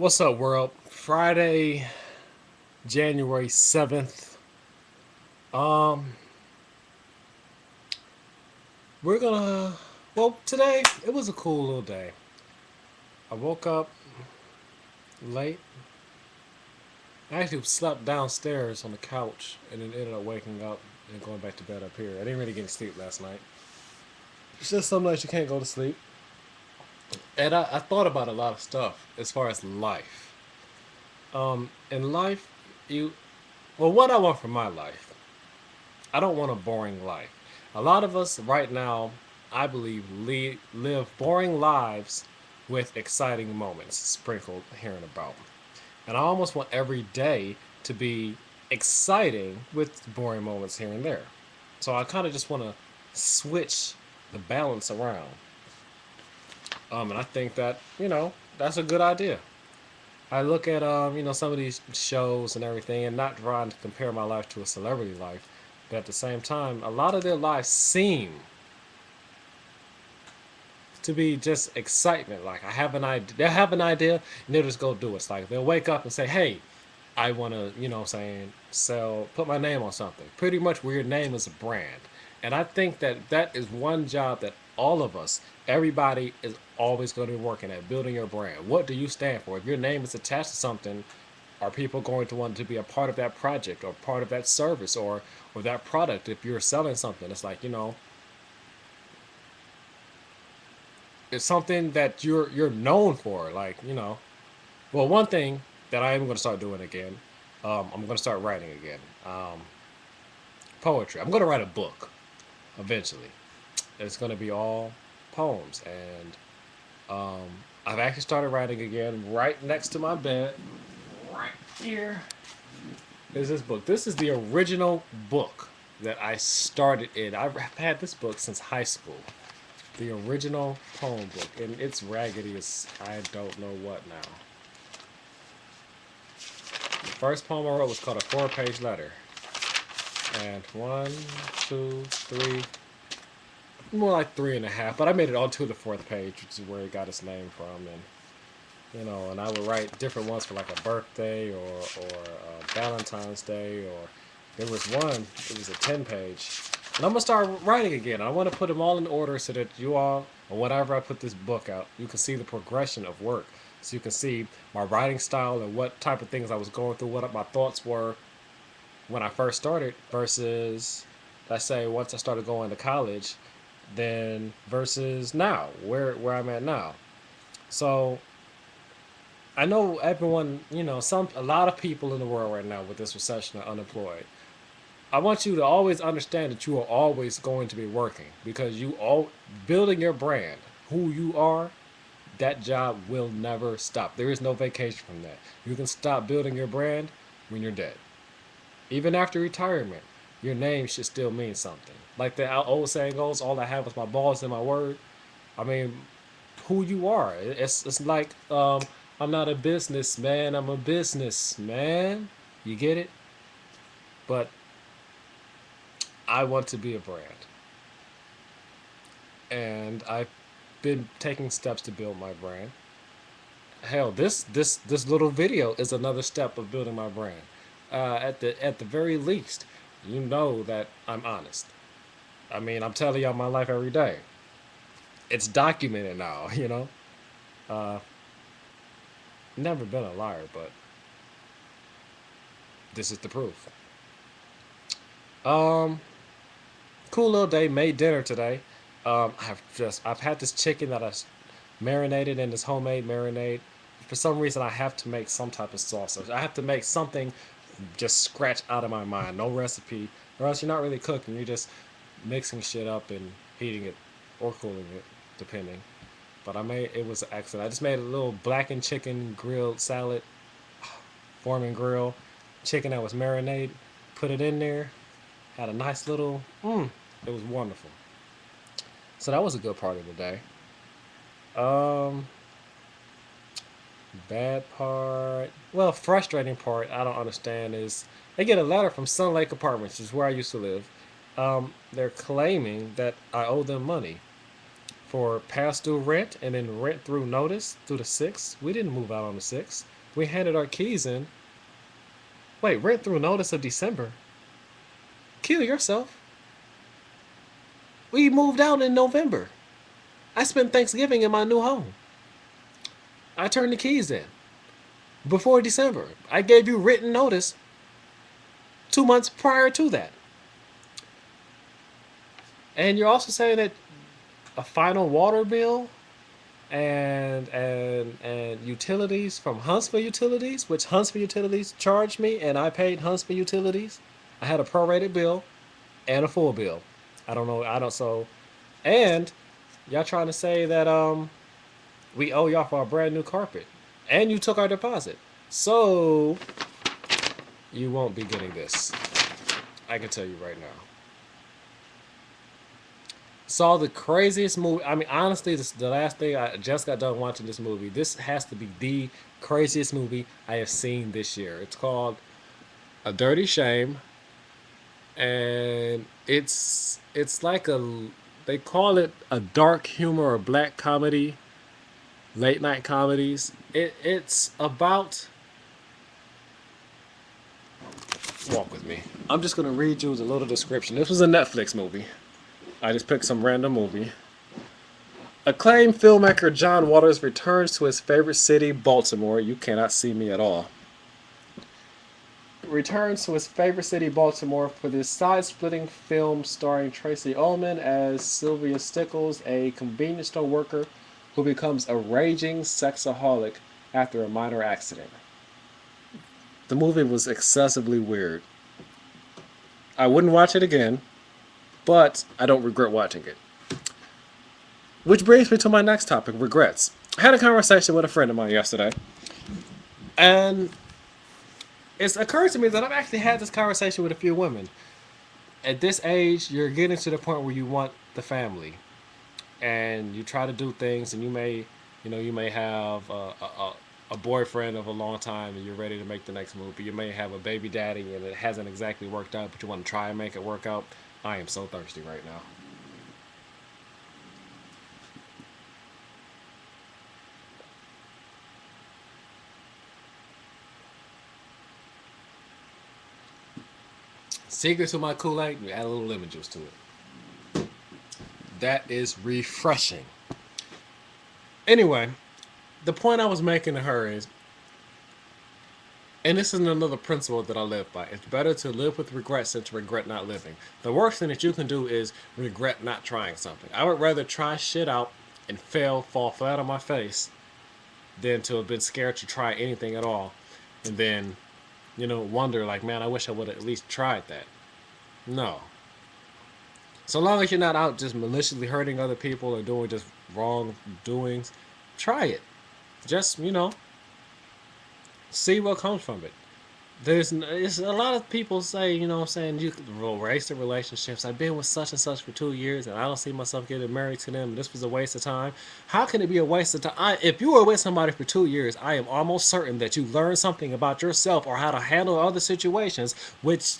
What's up, world? Friday, January 7th. Um, we're gonna. Well, today it was a cool little day. I woke up late. I actually slept downstairs on the couch and then ended up waking up and going back to bed up here. I didn't really get any sleep last night. It's just some nights you can't go to sleep. And I thought about a lot of stuff as far as life. In life, you. Well, what I want from my life, I don't want a boring life. A lot of us right now, I believe, live boring lives with exciting moments sprinkled here and about. And I almost want every day to be exciting with boring moments here and there. So I kind of just want to switch the balance around. And I think that, that's a good idea. I look at some of these shows and everything, and not trying to compare my life to a celebrity life, but at the same time, a lot of their lives seem to be just excitement. Like I have an idea, they have an idea, and they'll just go do it. It's like they'll wake up and say, "Hey, I want to, saying sell, put my name on something." Pretty much, where your name is a brand, and I think that that is one job that all of us, everybody, is always going to be working at building your brand. What do you stand for? If your name is attached to something, are people going to want to be a part of that project or part of that service or that product? If you're selling something, it's like it's something that you're known for. Like well, one thing that I am going to start doing again, I'm going to start writing again. Poetry. I'm going to write a book eventually. It's going to be all poems, and I've actually started writing again. Right next to my bed, right here, is this book. This is the original book that I started in. I've had this book since high school. The original poem book, and it's raggedy as I don't know what now. The first poem I wrote was called A Four-Page Letter. And one, two, three, more like three and a half, but I made it all to the fourth page, which is where it got its name from. And and I would write different ones for like a birthday or Valentine's Day, or there was one, it was a 10 page. And I'm gonna start writing again. I want to put them all in order so that you all, or whenever I put this book out, you can see the progression of work. So you can see my writing style and what type of things I was going through, what my thoughts were when I first started versus, let's say, once I started going to college, then versus now, where I'm at now. So I know everyone, a lot of people in the world right now with this recession are unemployed. I want you to always understand that you are always going to be working because you all building your brand, who you are, that job will never stop. There is no vacation from that. You can stop building your brand when you're dead. Even after retirement, your name should still mean something. Like the old saying goes, all I have is my balls and my word. I mean, who you are. It's like I'm not a businessman, I'm a businessman. You get it? But I want to be a brand. And I've been taking steps to build my brand. Hell, this little video is another step of building my brand. At the very least, you know that I'm honest. I mean, I'm telling y'all my life every day. It's documented now, Uh, Never been a liar, but this is the proof. Um, cool little day. Made dinner today. I've had this chicken that I marinated in this homemade marinade. For some reason, I have to make some type of sauce. I have to make something just scratch out of my mind. No recipe, or else you're not really cooking. You're just mixing shit up and heating it or cooling it, depending. But it was an accident. I just made a little blackened chicken grilled salad, Foreman grill, chicken that was marinated, put it in there, had a nice little, it was wonderful. So that was a good part of the day. Um, Bad part, well, frustrating part, I don't understand is I get a letter from Sun Lake Apartments, which is where I used to live. They're claiming that I owe them money for past due rent and then rent through notice through the 6th. We didn't move out on the 6th. We handed our keys in. Wait, rent through notice of December. Kill yourself. We moved out in November. I spent Thanksgiving in my new home. I turned the keys in before December. I gave you written notice 2 months prior to that. And you're also saying that a final water bill and utilities from Huntsville Utilities, which Huntsville Utilities charged me, and I paid Huntsville Utilities. I had a prorated bill and a full bill. I don't know. I don't so. And y'all trying to say that we owe y'all for a brand new carpet, and you took our deposit, so you won't be getting this. I can tell you right now. Saw the craziest movie. I mean, honestly, this is the last thing I just got done watching this movie. This has to be the craziest movie I have seen this year. It's called A Dirty Shame, and it's like a they call it a dark humor or black comedy, late night comedies. It's about walk with me. I'm just gonna read you the little description. This was a Netflix movie. I just picked some random movie. Acclaimed filmmaker John Waters returns to his favorite city, Baltimore. You cannot see me at all. Returns to his favorite city, Baltimore, for this side-splitting film starring Tracy Ullman as Sylvia Stickles, a convenience store worker who becomes a raging sexaholic after a minor accident. The movie was excessively weird. I wouldn't watch it again, but I don't regret watching it. Which brings me to my next topic, regrets. I had a conversation with a friend of mine yesterday, and it's occurred to me that I've actually had this conversation with a few women. At this age, you're getting to the point where you want the family, and you try to do things, and you may have a boyfriend of a long time, and you're ready to make the next move. But you may have a baby daddy, and it hasn't exactly worked out, but you want to try and make it work out. I am so thirsty right now. Secret to my Kool-Aid, you add a little lemon juice to it. That is refreshing. Anyway, the point I was making to her is, and this is another principle that I live by, it's better to live with regrets than to regret not living. The worst thing that you can do is regret not trying something. I would rather try shit out and fail, fall flat on my face, than to have been scared to try anything at all, and then, wonder like, man, I wish I would have at least tried that. No. So long as you're not out just maliciously hurting other people or doing just wrong doings, try it. Just, see what comes from it. It's a lot of people say, saying you could erase the relationships. I've been with such and such for 2 years, and I don't see myself getting married to them. This was a waste of time. How can it be a waste of time? If you were with somebody for 2 years, I am almost certain that you learned something about yourself or how to handle other situations, which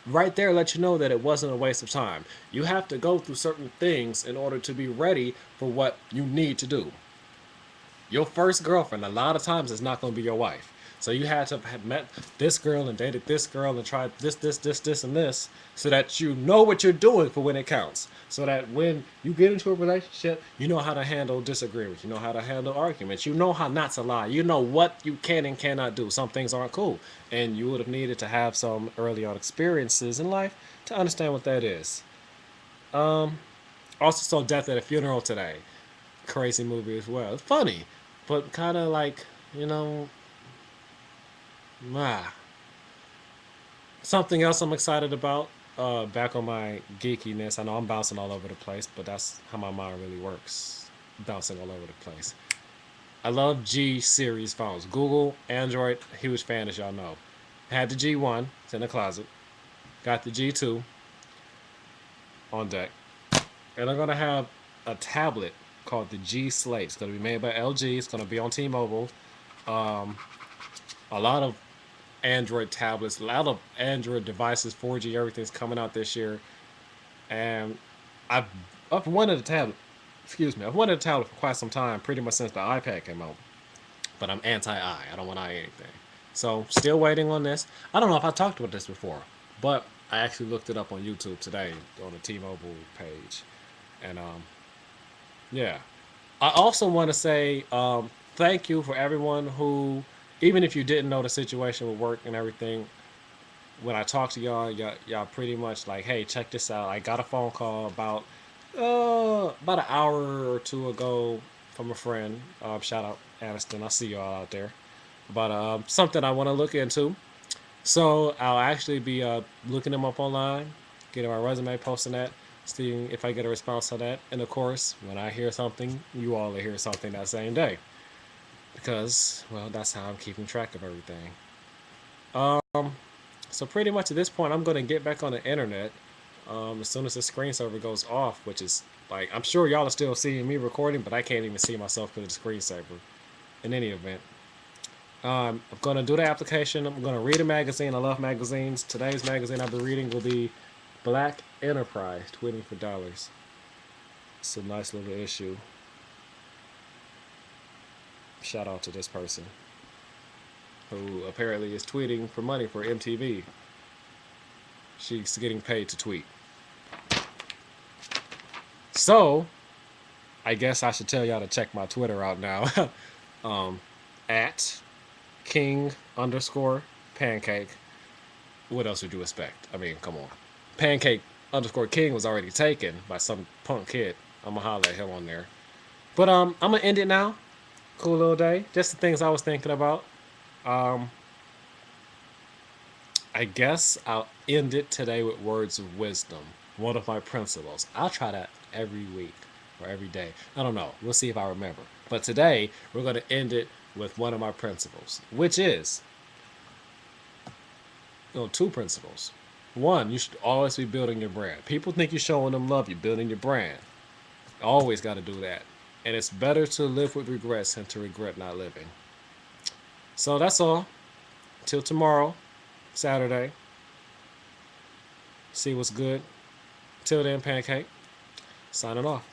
right there lets you know that it wasn't a waste of time. You have to go through certain things in order to be ready for what you need to do. Your first girlfriend, a lot of times, is not going to be your wife. So you had to have met this girl and dated this girl and tried this, and this, so that you know what you're doing for when it counts. So that when you get into a relationship, you know how to handle disagreements. You know how to handle arguments. You know how not to lie. You know what you can and cannot do. Some things aren't cool. And you would have needed to have some early on experiences in life to understand what that is. Also saw Death at a Funeral today. Crazy movie as well. It's funny, but kind of like, ah. Something else I'm excited about, back on my geekiness. I know I'm bouncing all over the place, but that's how my mind really works. Bouncing all over the place. I love G series phones. Google, Android, huge fan, as y'all know. Had the G1, it's in the closet. Got the G2 on deck. And I'm going to have a tablet called the G Slate. It's going to be made by LG. It's going to be on T-Mobile. A lot of Android tablets, a lot of Android devices, 4G, everything's coming out this year. And I've wanted a tablet excuse me, I've wanted a tablet for quite some time, pretty much since the iPad came out. But I'm anti-eye. I don't want eye anything. So still waiting on this. I don't know if I talked about this before, but I actually looked it up on YouTube today on the T-Mobile page, and yeah. I also want to say thank you for everyone who, even if you didn't know the situation with work and everything, when I talked to y'all pretty much like, hey, check this out. I got a phone call about an hour or two ago from a friend. Shout out Aniston. I see y'all out there. But something I want to look into. So I'll actually be looking them up online, getting my resume, posting that, seeing if I get a response to that. And of course, when I hear something, you all will hear something that same day. Because, well, that's how I'm keeping track of everything. So pretty much at this point, I'm going to get back on the internet as soon as the screensaver goes off, which is like, I'm sure y'all are still seeing me recording, but I can't even see myself because of the screensaver in any event. I'm going to do the application. I'm going to read a magazine. I love magazines. Today's magazine I'll be reading will be Black Enterprise, Tweeting for Dollars. It's a nice little issue. Shout out to this person who apparently is tweeting for money for MTV. She's getting paid to tweet. So, I guess I should tell y'all to check my Twitter out now. At King underscore pancake. What else would you expect? I mean, come on. Pancake underscore King was already taken by some punk kid. I'm gonna holler at him on there. But I'm gonna end it now. Cool little day. Just the things I was thinking about. Um, I guess I'll end it today with words of wisdom. One of my principles. I'll try that every week or every day. I don't know. We'll see if I remember. But today we're gonna end it with one of my principles, which is two principles. One, you should always be building your brand. People think you're showing them love, you're building your brand. Always got to do that. And it's better to live with regrets than to regret not living. So that's all. Till tomorrow, Saturday. See what's good. Till then, Pancake. Signing off.